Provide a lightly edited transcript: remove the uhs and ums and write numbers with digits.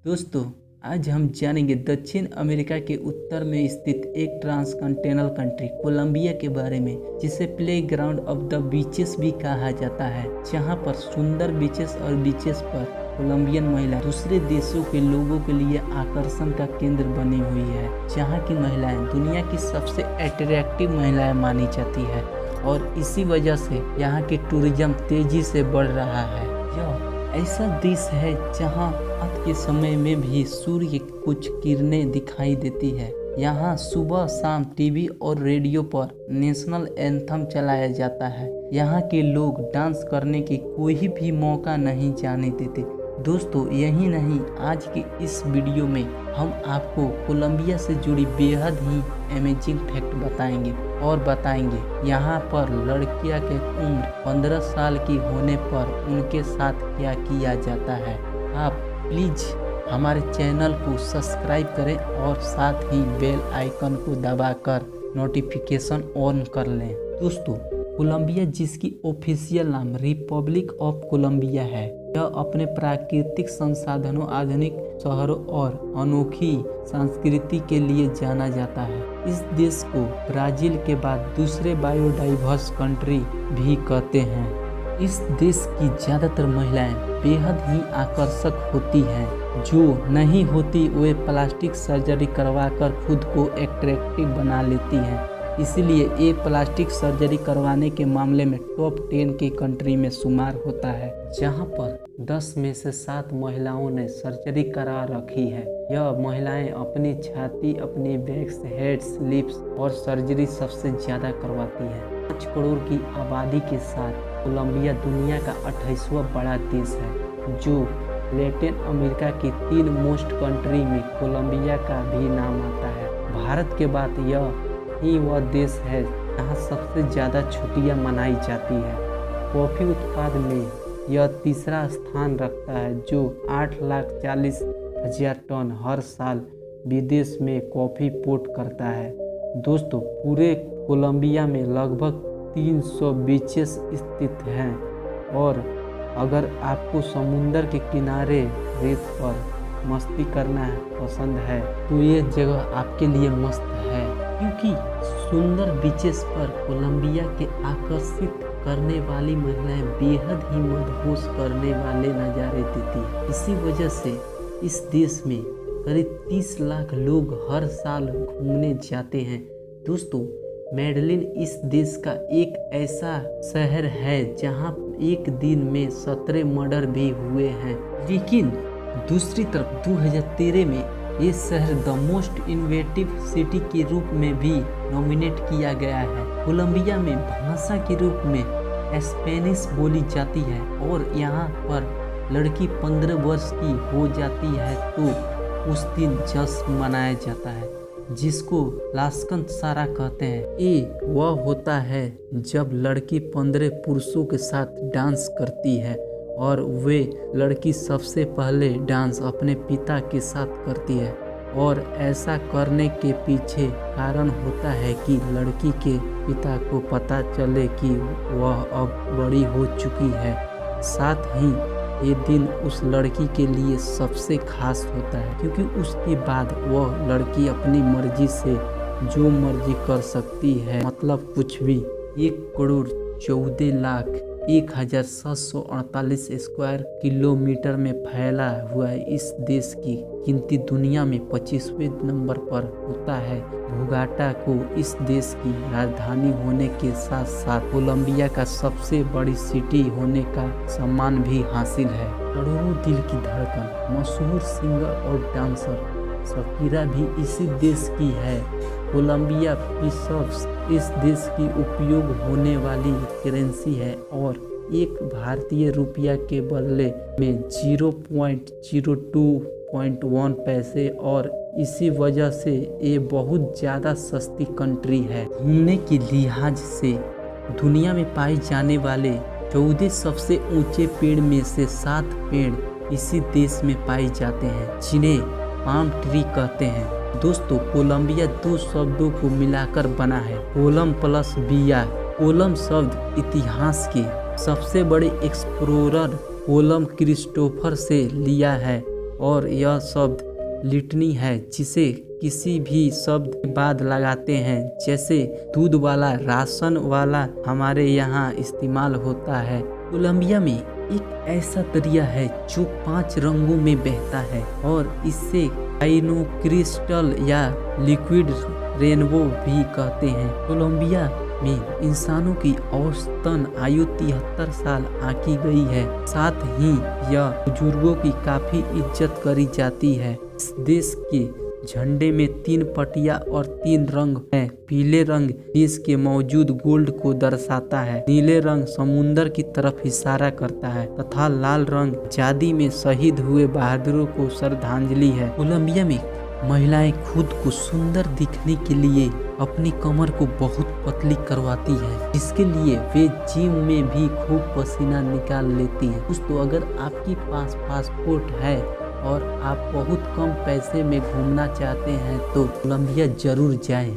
दोस्तों, आज हम जानेंगे दक्षिण अमेरिका के उत्तर में स्थित एक ट्रांसकॉन्टिनेंटल कंट्री कोलंबिया के बारे में, जिसे प्लेग्राउंड ऑफ द बीचेस भी कहा जाता है। जहां पर सुंदर बीचेस और बीचेस पर कोलंबियन महिला दूसरे देशों के लोगों के लिए आकर्षण का केंद्र बनी हुई है। जहां की महिलाएं दुनिया की सबसे अट्रैक्टिव महिलाएं मानी जाती है और इसी वजह से यहाँ की टूरिज्म तेजी से बढ़ रहा है। यह ऐसा देश है जहां रात के समय में भी सूर्य की कुछ किरणें दिखाई देती है। यहाँ सुबह शाम टीवी और रेडियो पर नेशनल एंथम चलाया जाता है। यहाँ के लोग डांस करने की कोई भी मौका नहीं जाने देते। दोस्तों, यही नहीं, आज के इस वीडियो में हम आपको कोलंबिया से जुड़ी बेहद ही अमेजिंग फैक्ट बताएंगे यहाँ पर लड़कियां के उम्र 15 साल की होने पर उनके साथ क्या किया जाता है। आप प्लीज हमारे चैनल को सब्सक्राइब करें और साथ ही बेल आइकन को दबाकर नोटिफिकेशन ऑन कर लें। दोस्तों, कोलंबिया, जिसकी ऑफिशियल नाम रिपब्लिक ऑफ कोलंबिया है, यह अपने प्राकृतिक संसाधनों, आधुनिक शहरों और अनोखी संस्कृति के लिए जाना जाता है। इस देश को ब्राजील के बाद दूसरे बायोडाइवर्स कंट्री भी कहते हैं। इस देश की ज़्यादातर महिलाएं बेहद ही आकर्षक होती हैं। जो नहीं होती वे प्लास्टिक सर्जरी करवाकर खुद को अट्रैक्टिव बना लेती हैं। इसलिए ये प्लास्टिक सर्जरी करवाने के मामले में टॉप 10 की कंट्री में शुमार होता है, जहां पर 10 में से 7 महिलाओं ने सर्जरी करा रखी है। यह महिलाएं अपनी छाती, अपनी बैक्स, हेड्स, लिप्स और सर्जरी सबसे ज़्यादा करवाती हैं। 5 करोड़ की आबादी के साथ कोलंबिया दुनिया का 28वां बड़ा देश है। जो लैटिन अमेरिका की 3 मोस्ट कंट्री में कोलंबिया का भी नाम आता है। भारत के बाद यह ही वह देश है जहाँ सबसे ज़्यादा छुट्टियाँ मनाई जाती है। कॉफ़ी उत्पाद में यह तीसरा स्थान रखता है, जो 8,40,000 टन हर साल विदेश में कॉफ़ी पोर्ट करता है। दोस्तों, पूरे कोलंबिया में लगभग 300 बीचेस स्थित हैं और अगर आपको समुंदर के किनारे रेत पर मस्ती करना पसंद है तो ये जगह आपके लिए मस्त है, क्योंकि सुंदर बीचेस पर कोलंबिया के आकर्षित करने वाली महिलाएं बेहद ही मदहोश करने वाले नज़ारे देती हैं। इसी वजह से इस देश में करीब 30 लाख लोग हर साल घूमने जाते हैं। दोस्तों, मेडलिन इस देश का एक ऐसा शहर है जहां एक दिन में 17 मर्डर भी हुए हैं। लेकिन दूसरी तरफ 2013 में ये शहर द मोस्ट इनोवेटिव सिटी के रूप में भी नॉमिनेट किया गया है। कोलंबिया में भाषा के रूप में स्पेनिश बोली जाती है और यहाँ पर लड़की 15 वर्ष की हो जाती है तो उस दिन जश्न मनाया जाता है, जिसको लास्कन सारा कहते हैं। ये वह होता है जब लड़की 15 पुरुषों के साथ डांस करती है और वे लड़की सबसे पहले डांस अपने पिता के साथ करती है। और ऐसा करने के पीछे कारण होता है कि लड़की के पिता को पता चले कि वह अब बड़ी हो चुकी है। साथ ही ये दिन उस लड़की के लिए सबसे खास होता है, क्योंकि उसके बाद वह लड़की अपनी मर्जी से जो मर्जी कर सकती है, मतलब कुछ भी। 1,14,01,748 स्क्वायर किलोमीटर में फैला हुआ इस देश की गिनती दुनिया में 25वें नंबर पर होता है। बोगोटा को इस देश की राजधानी होने के साथ साथ कोलंबिया का सबसे बड़ी सिटी होने का सम्मान भी हासिल है। करोड़ों दिल की धड़कन मशहूर सिंगर और डांसर शकीरा भी इसी देश की है। कोलंबिया पीसॉस इस देश की उपयोग होने वाली करेंसी है और एक भारतीय रुपया के बदले में 0.02.1 पैसे, और इसी वजह से ये बहुत ज़्यादा सस्ती कंट्री है। घूमने के लिहाज से दुनिया में पाए जाने वाले 14 सबसे ऊंचे पेड़ में से 7 पेड़ इसी देश में पाए जाते हैं, जिन्हें पाम ट्री कहते हैं। दोस्तों, कोलंबिया 2 शब्दों को मिलाकर बना है, कोलम प्लस बिया। कोलम शब्द इतिहास के सबसे बड़े एक्सप्लोरर कोलम क्रिस्टोफर से लिया है, और यह शब्द लिटनी है जिसे किसी भी शब्द के बाद लगाते हैं, जैसे दूध वाला, राशन वाला हमारे यहाँ इस्तेमाल होता है। कोलंबिया में एक ऐसा दरिया है जो 5 रंगों में बहता है और इससे आइनो क्रिस्टल या लिक्विड रेनबो भी कहते हैं। कोलंबिया में इंसानों की औसतन आयु 73 साल आंकी गई है। साथ ही यह बुजुर्गों की काफी इज्जत करी जाती है। इस देश के झंडे में 3 पट्टियां और 3 रंग हैं। पीले रंग देश के मौजूद गोल्ड को दर्शाता है, नीले रंग समुंदर की तरफ इशारा करता है तथा लाल रंग आजादी में शहीद हुए बहादुरों को श्रद्धांजलि है। कोलंबिया में महिलाएं खुद को सुंदर दिखने के लिए अपनी कमर को बहुत पतली करवाती हैं, इसके लिए वे जिम में भी खूब पसीना निकाल लेती हैं। दोस्तों, अगर आपके पास पासपोर्ट है और आप बहुत कम पैसे में घूमना चाहते हैं तो कोलंबिया जरूर जाएं।